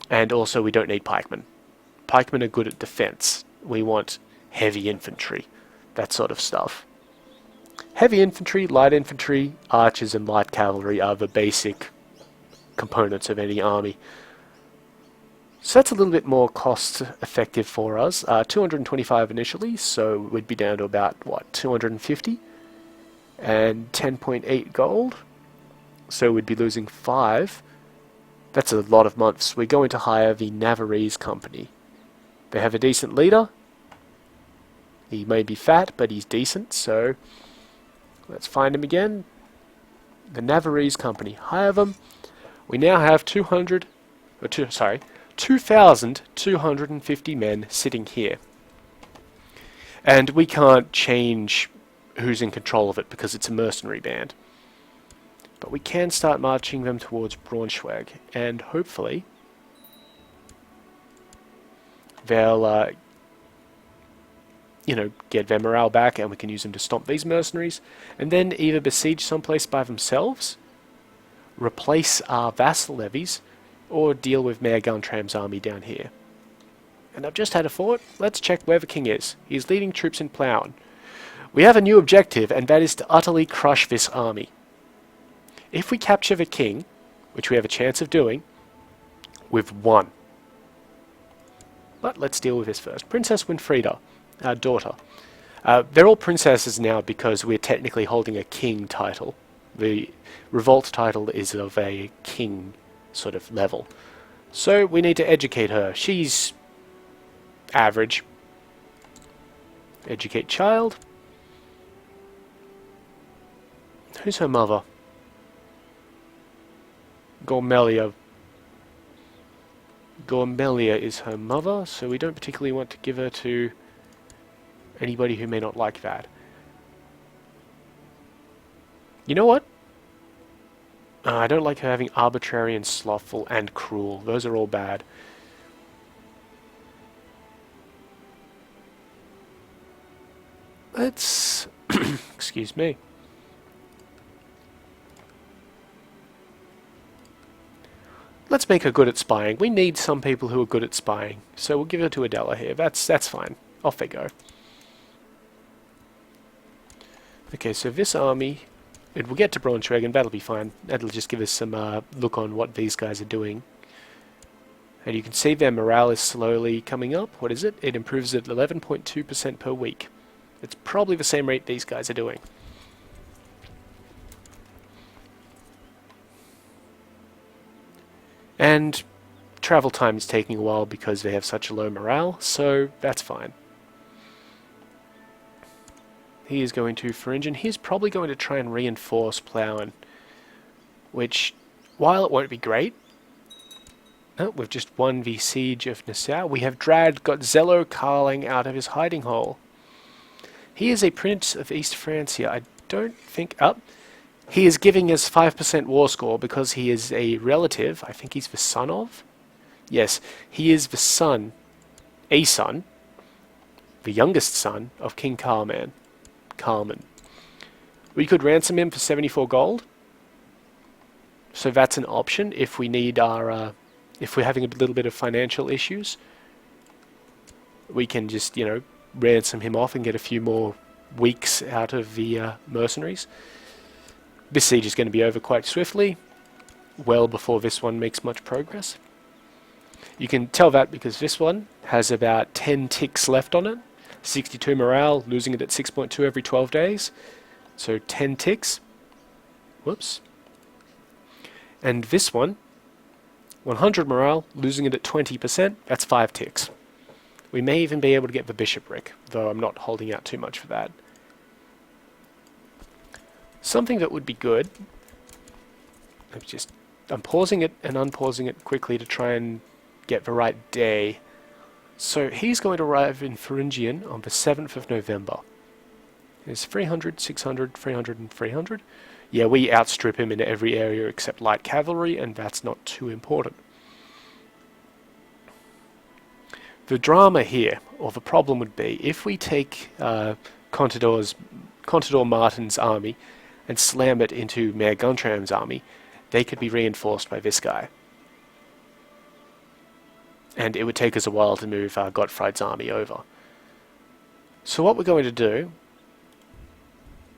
And also we don't need pikemen. Pikemen are good at defense. We want heavy infantry, that sort of stuff. Heavy infantry, light infantry, archers and light cavalry are the basic components of any army. So that's a little bit more cost effective for us. 225 initially, so we'd be down to about, what, 250? And 10.8 gold. So we'd be losing 5. That's a lot of months. We're going to hire the Navarrese Company. They have a decent leader. He may be fat, but he's decent, so let's find him again. The Navarrese Company. Hire them. We now have 2,250 men sitting here. And we can't change who's in control of it because it's a mercenary band. But we can start marching them towards Braunschweig, and hopefully they'll, get their morale back and we can use them to stomp these mercenaries, and then either besiege someplace by themselves, replace our vassal levies, or deal with Mayor Guntram's army down here. And I've just had a thought. Let's check where the king is. He's leading troops in Plauen. We have a new objective, and that is to utterly crush this army. If we capture the king, which we have a chance of doing, we've won. But let's deal with this first. Princess Winfrieda, our daughter. They're all princesses now because we're technically holding a king title. The revolt title is of a king sort of level. So we need to educate her. She's average. Educate child. Who's her mother? Gormelia. Gormelia is her mother, so we don't particularly want to give her to anybody who may not like that. You know what? I don't like her having arbitrary and slothful and cruel. Those are all bad. Let's... excuse me. Let's make her good at spying. We need some people who are good at spying. So we'll give her to Adela here. That's fine. Off they go. Okay, so this army... It will get to Braunschweig and that'll be fine. That'll just give us some look on what these guys are doing. And you can see their morale is slowly coming up. What is it? It improves at 11.2% per week. It's probably the same rate these guys are doing. And travel time is taking a while because they have such a low morale, so that's fine. He is going to Thuringen. He's probably going to try and reinforce Plauen, which, while it won't be great, we've just won the siege of Nassau. We have dragged Gotzello Carling out of his hiding hole. He is a prince of East Francia. I don't think... He is giving us 5% war score because he is a relative. I think he's the son of? Yes, he is the son, the youngest son of King Carman. We could ransom him for 74 gold. So that's an option if we need our, if we're having a little bit of financial issues. We can just, you know, ransom him off and get a few more weeks out of the mercenaries. This siege is going to be over quite swiftly, well before this one makes much progress. You can tell that because this one has about 10 ticks left on it. 62 morale, losing it at 6.2 every 12 days. So 10 ticks. Whoops. And this one, 100 morale, losing it at 20%. That's 5 ticks. We may even be able to get the bishopric, though I'm not holding out too much for that. Something that would be good, I'm pausing it and unpausing it quickly to try and get the right day. So he's going to arrive in Thuringian on the 7th of November. There's 300, 600, 300 and 300. Yeah, we outstrip him in every area except light cavalry, and that's not too important. The drama here, or the problem would be, if we take Contador Martin's army and slam it into Mayor Guntram's army, they could be reinforced by this guy. And it would take us a while to move Gottfried's army over. So what we're going to do,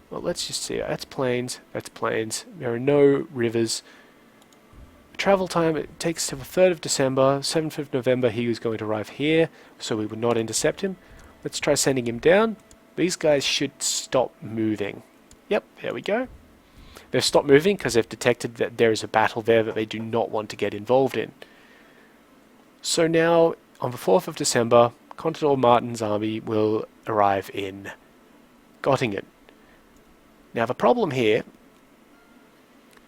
well, let's just see, that's plains, there are no rivers. Travel time, it takes to the 3rd of December, 7th of November he was going to arrive here, so we would not intercept him. Let's try sending him down. These guys should stop moving. Yep, there we go. They've stopped moving because they've detected that there is a battle there that they do not want to get involved in. So now, on the 4th of December, Contador Martin's army will arrive in Göttingen. Now the problem here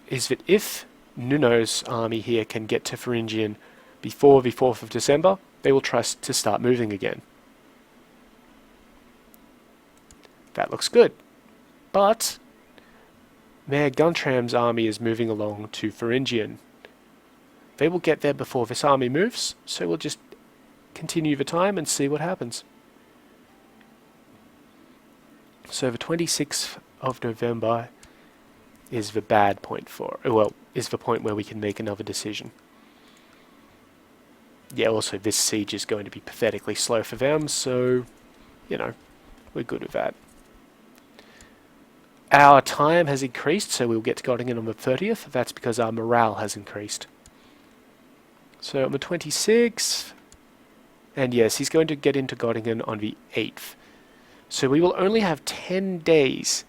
is that if Nuno's army here can get to Thuringian before the 4th of December, they will try to start moving again. That looks good. But Mayor Guntram's army is moving along to Thuringian. They will get there before this army moves, so we'll just continue the time and see what happens. So the 26th of November is the bad point for, well, is the point where we can make another decision. Yeah, also this siege is going to be pathetically slow for them, so, you know, we're good with that. Our time has increased, so we'll get to Göttingen on the 30th. That's because our morale has increased. So on the 26th, and yes, he's going to get into Göttingen on the 8th. So we will only have 10 days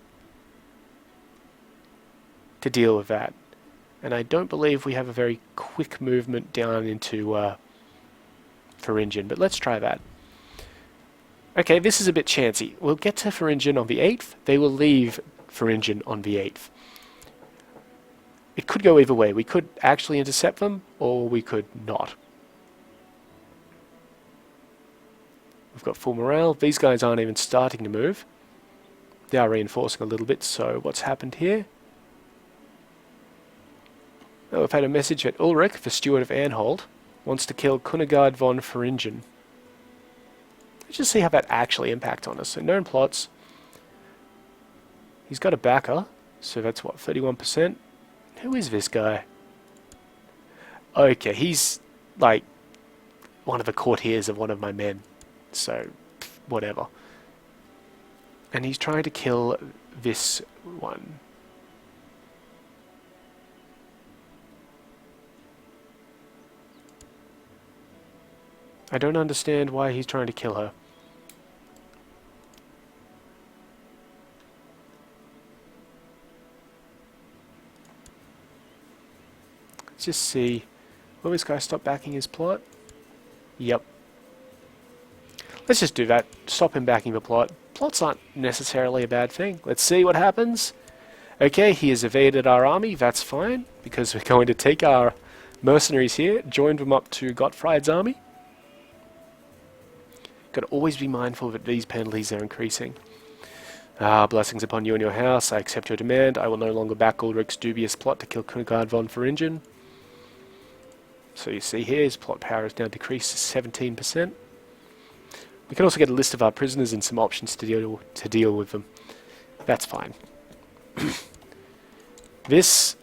to deal with that. And I don't believe we have a very quick movement down into Thuringian, but let's try that. Okay, this is a bit chancy. We'll get to Thuringian on the 8th. They will leave Thuringian on the 8th. It could go either way. We could actually intercept them, or we could not. We've got full morale. These guys aren't even starting to move. They are reinforcing a little bit, so what's happened here? Oh, we've had a message that Ulrich, the steward of Anhalt, wants to kill Kunigard von Thuringian. Let's just see how that actually impacts on us. So known plots. He's got a backer, so that's what, 31%? Who is this guy? Okay, he's like one of the courtiers of one of my men. So, whatever. And he's trying to kill this one. I don't understand why he's trying to kill her. Let's just see. Will this guy stop backing his plot? Yep. Let's just do that. Stop him backing the plot. Plots aren't necessarily a bad thing. Let's see what happens. Okay, he has evaded our army. That's fine, because we're going to take our mercenaries here, join them up to Gottfried's army. Got to always be mindful that these penalties are increasing. Ah, blessings upon you and your house. I accept your demand. I will no longer back Ulrich's dubious plot to kill Kungard von Feringen. So you see here, his plot power is now decreased to 17%. We can also get a list of our prisoners and some options to deal with them. That's fine. This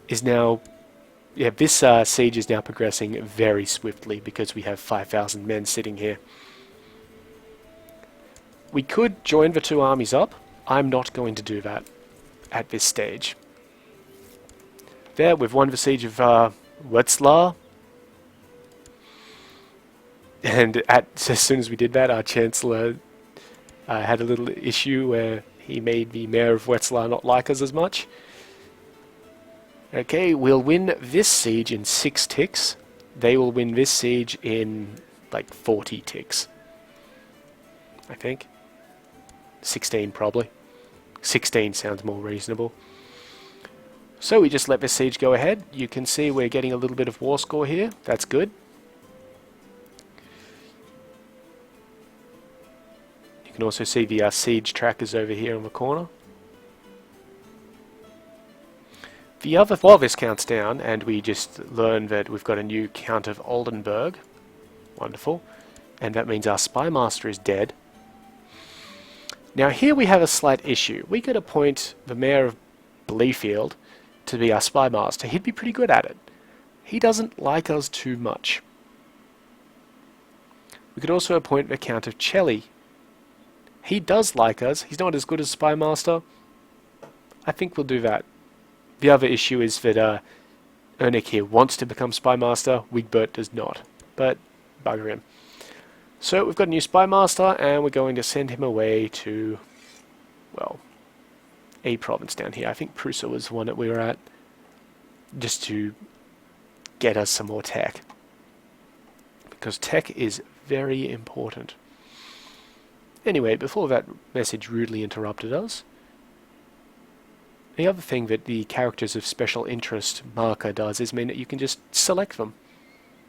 is now... Yeah, this siege is now progressing very swiftly because we have 5,000 men sitting here. We could join the two armies up. I'm not going to do that at this stage. There, we've won the siege of Wetzlar. And as soon as we did that, our Chancellor had a little issue where he made the Mayor of Wetzlar not like us as much. Okay, we'll win this siege in 6 ticks. They will win this siege in like 40 ticks. I think. 16 probably. 16 sounds more reasonable. So we just let this siege go ahead. You can see we're getting a little bit of war score here. That's good. You can also see the siege trackers over here on the corner. The other, while this counts down, and we just learn that we've got a new Count of Oldenburg. Wonderful. And that means our spy master is dead. Now here we have a slight issue. We could appoint the Mayor of Bleefield to be our spy master. He'd be pretty good at it. He doesn't like us too much. We could also appoint the Count of Chelly. He does like us. He's not as good as spy master. I think we'll do that. The other issue is that Ernick here wants to become spy master. Wigbert does not. But bugger him. So we've got a new spy master, and we're going to send him away to, well, a province down here. I think Prusa was the one that we were at, just to get us some more tech. Because tech is very important. Anyway, before that message rudely interrupted us, the other thing that the characters of special interest marker does is mean that you can just select them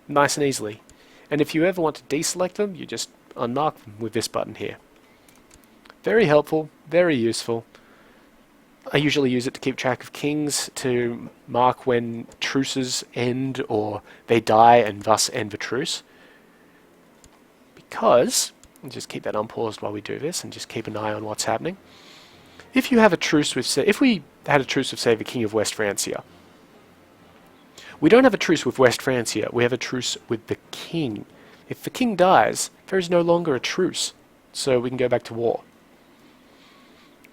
nice and easily. And if you ever want to deselect them, you just unmark them with this button here. Very helpful, very useful. I usually use it to keep track of kings, to mark when truces end or they die and thus end the truce. Because, and just keep that unpaused while we do this and just keep an eye on what's happening. If you have a truce with, say, if we had a truce with, say, the King of West Francia, we don't have a truce with West Francia, we have a truce with the king. If the king dies, there is no longer a truce, so we can go back to war.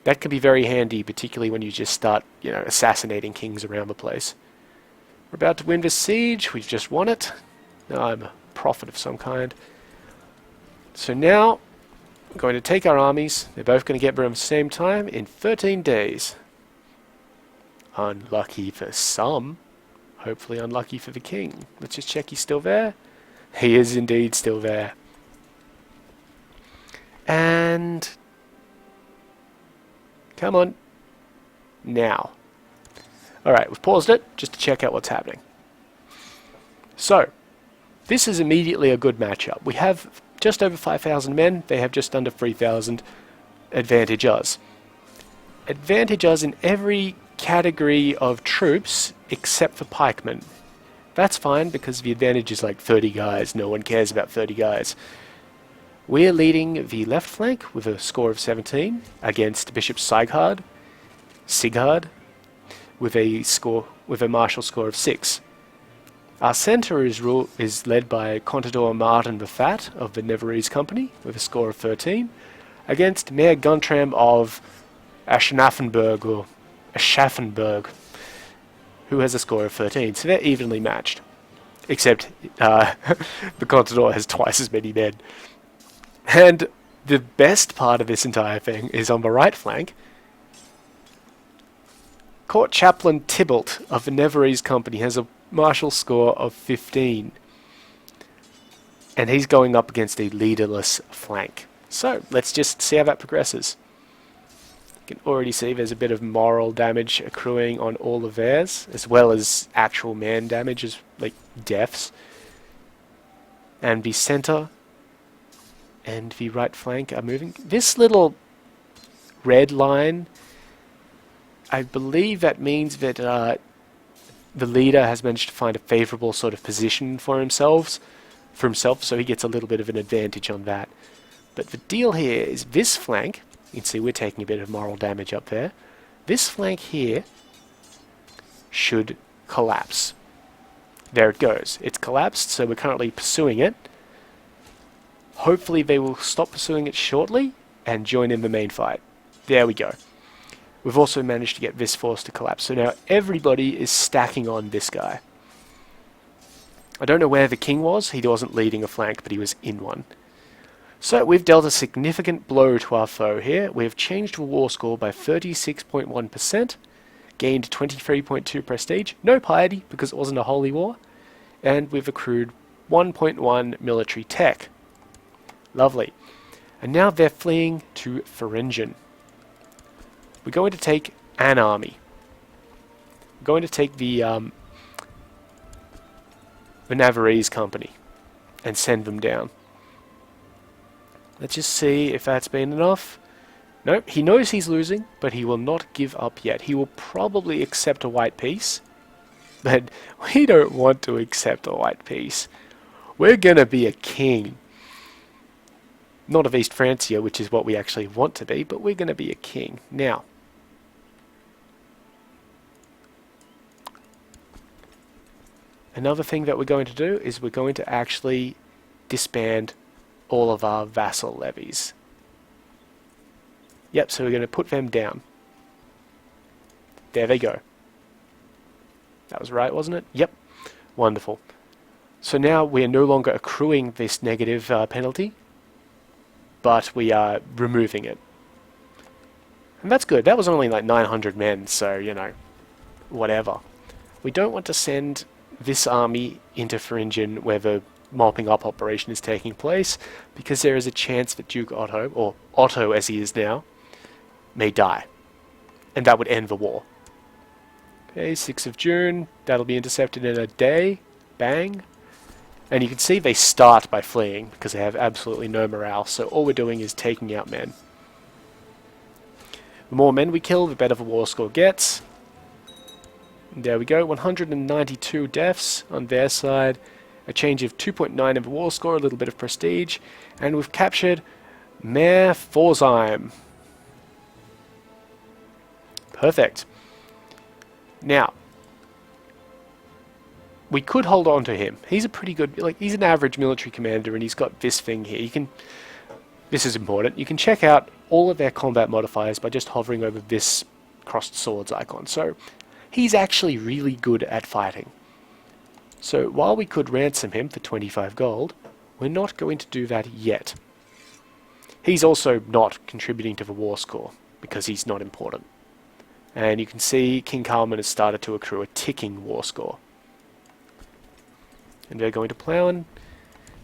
That can be very handy, particularly when you just start, assassinating kings around the place. We're about to win this siege, we've just won it. Now I'm a prophet of some kind. So now, we're going to take our armies, they're both going to get there at the same time in 13 days. Unlucky for some. Hopefully unlucky for the king. Let's just check he's still there. He is indeed still there. And... come on. Now. Alright, we've paused it just to check out what's happening. So, this is immediately a good matchup. We have just over 5,000 men. They have just under 3,000. Advantage us. Advantage us in every category of troops except for pikemen. That's fine because the advantage is like 30 guys. No one cares about 30 guys. We're leading the left flank with a score of 17 against Bishop Sigurd with a martial score of 6. Our centre is led by Contador Martin the Fat of the Nevernese Company with a score of 13 against Mayor Guntram of Aschaffenburg or Aschaffenburg, who has a score of 13. So they're evenly matched. Except the Contador has twice as many men. And the best part of this entire thing is on the right flank. Court Chaplain Tybalt of the Nevernese Company has a martial score of 15. And he's going up against a leaderless flank. So let's just see how that progresses. You can already see there's a bit of moral damage accruing on all of theirs, as well as actual man damage, as like deaths. And the center and the right flank are moving. This little red line, I believe that means that the leader has managed to find a favourable sort of position for himself, so he gets a little bit of an advantage on that. But the deal here is this flank, you can see we're taking a bit of moral damage up there, this flank here should collapse. There it goes. It's collapsed, so we're currently pursuing it. Hopefully they will stop pursuing it shortly and join in the main fight. There we go. We've also managed to get this force to collapse, so now everybody is stacking on this guy. I don't know where the king was. He wasn't leading a flank, but he was in one. So we've dealt a significant blow to our foe here. We've changed the war score by 36.1%, gained 23.2 prestige, no piety because it wasn't a holy war, and we've accrued 1.1 military tech. Lovely. And now they're fleeing to Thuringen. We're going to take an army. We're going to take the Navarrese company and send them down. Let's just see if that's been enough. Nope, he knows he's losing, but he will not give up yet. He will probably accept a white peace, but we don't want to accept a white peace. We're going to be a king. Not of East Francia, which is what we actually want to be, but we're going to be a king. Now, another thing that we're going to do is we're going to actually disband all of our vassal levies. Yep, so we're going to put them down. There they go. That was right, wasn't it? Yep. Wonderful. So now we are no longer accruing this negative penalty, but we are removing it. And that's good. That was only like 900 men, so, you know, whatever. We don't want to send this army into Thuringen where the mopping up operation is taking place, because there is a chance that Duke Otto, or Otto as he is now, may die. And that would end the war. Okay, 6th of June, that'll be intercepted in a day. Bang. And you can see they start by fleeing, because they have absolutely no morale, so all we're doing is taking out men. The more men we kill, the better the war score gets. And there we go, 192 deaths on their side, a change of 2.9 in the war score, a little bit of prestige, and we've captured Mayor Pforzheim. Perfect. Now, we could hold on to him. He's a pretty good, like, he's an average military commander, and he's got this thing here. You can, this is important, you can check out all of their combat modifiers by just hovering over this crossed swords icon. So, he's actually really good at fighting. So, while we could ransom him for 25 gold, we're not going to do that yet. He's also not contributing to the war score, because he's not important. And you can see King Carlman has started to accrue a ticking war score. And they're going to Ploughin.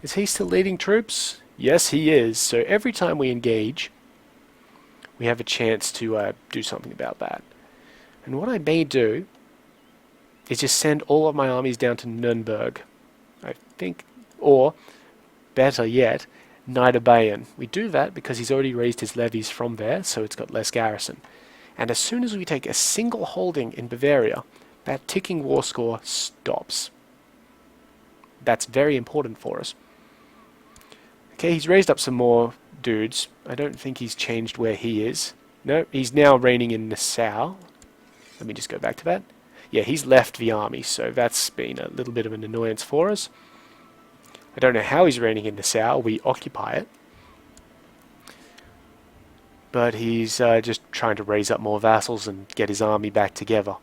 Is he still leading troops? Yes, he is. So every time we engage, we have a chance to do something about that. And what I may do is just send all of my armies down to Nuremberg, I think, or, better yet, Niederbayern. We do that because he's already raised his levies from there, so it's got less garrison. And as soon as we take a single holding in Bavaria, that ticking war score stops. That's very important for us. Okay, he's raised up some more dudes. I don't think he's changed where he is. No, he's now reigning in Nassau. Let me just go back to that. Yeah, he's left the army, so that's been a little bit of an annoyance for us. I don't know how he's reigning in Nassau. We occupy it. But he's just trying to raise up more vassals and get his army back together.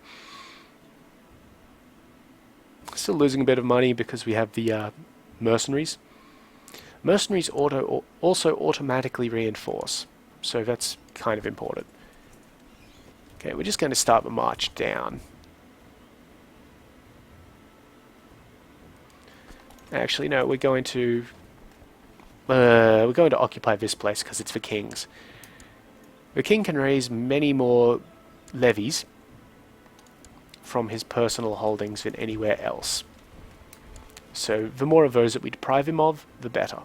Still losing a bit of money because we have the mercenaries. Mercenaries also automatically reinforce, so that's kind of important. Okay, we're just going to start the march down. Actually, no, we're going to occupy this place because it's for kings. The king can raise many more levies from his personal holdings than anywhere else. So the more of those that we deprive him of, the better.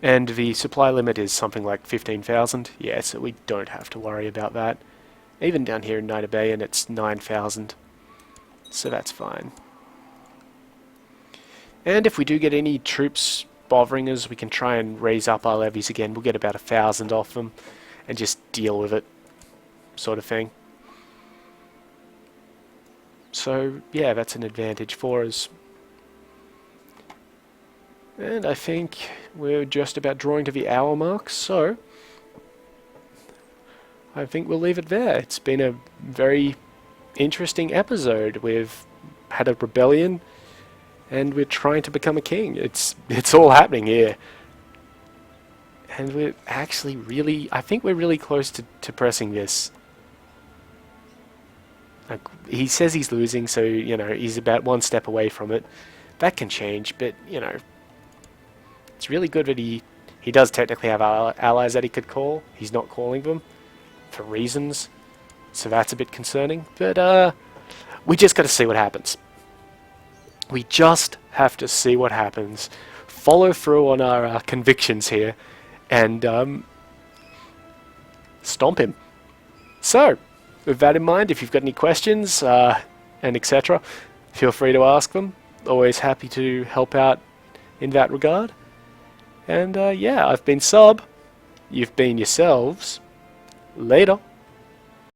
And the supply limit is something like 15,000. Yeah, so we don't have to worry about that. Even down here in Nida Bay, and it's 9,000. So that's fine. And if we do get any troops bothering us, we can try and raise up our levies again. We'll get about 1,000 off them and just deal with it, sort of thing. So yeah, that's an advantage for us. And I think we're just about drawing to the hour mark, so I think we'll leave it there. It's been a very interesting episode. We've had a rebellion, and we're trying to become a king. It's all happening here. And we're actually really, I think we're really close to pressing this. Like, he says he's losing, so, you know, he's about one step away from it. That can change, but, you know, it's really good that he does technically have allies that he could call. He's not calling them for reasons, so that's a bit concerning. But we just got to see what happens. We just have to see what happens, follow through on our convictions here, and stomp him. So, with that in mind, if you've got any questions and etc., feel free to ask them. Always happy to help out in that regard. And yeah, I've been Sub. You've been yourselves. Later.